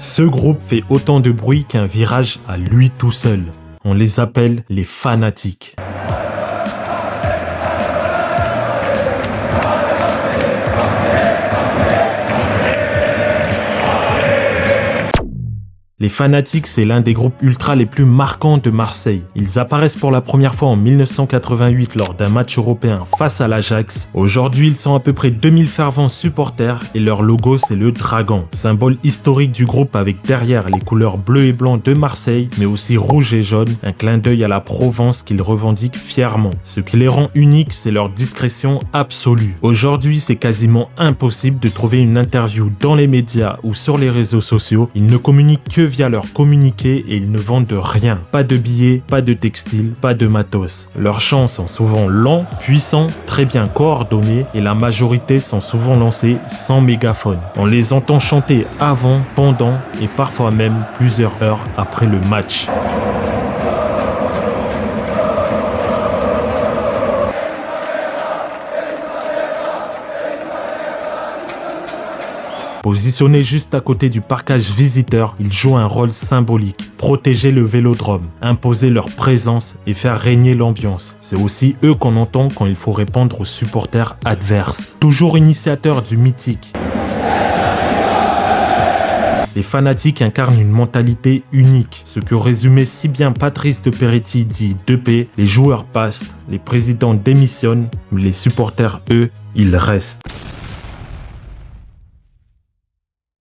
Ce groupe fait autant de bruit qu'un virage à lui tout seul. On les appelle les fanatiques. Les Fanatiques, c'est l'un des groupes ultra les plus marquants de Marseille. Ils apparaissent pour la première fois en 1988 lors d'un match européen face à l'Ajax. Aujourd'hui, ils sont à peu près 2000 fervents supporters et leur logo, c'est le dragon, symbole historique du groupe avec derrière les couleurs bleu et blanc de Marseille, mais aussi rouge et jaune, un clin d'œil à la Provence qu'ils revendiquent fièrement. Ce qui les rend uniques, c'est leur discrétion absolue. Aujourd'hui, c'est quasiment impossible de trouver une interview dans les médias ou sur les réseaux sociaux. Ils ne communiquent que via leur communiqué et ils ne vendent rien. Pas de billets, pas de textiles, pas de matos. Leurs chants sont souvent lents, puissants, très bien coordonnés et la majorité sont souvent lancés sans mégaphone. On les entend chanter avant, pendant et parfois même plusieurs heures après le match. Positionné juste à côté du parcage visiteur, ils jouent un rôle symbolique. Protéger le vélodrome, imposer leur présence et faire régner l'ambiance. C'est aussi eux qu'on entend quand il faut répondre aux supporters adverses. Toujours initiateurs du mythique. Les Fanatiques incarnent une mentalité unique, ce que résumait si bien Patrice de Peretti dit 2P, les joueurs passent, les présidents démissionnent, mais les supporters, eux, ils restent.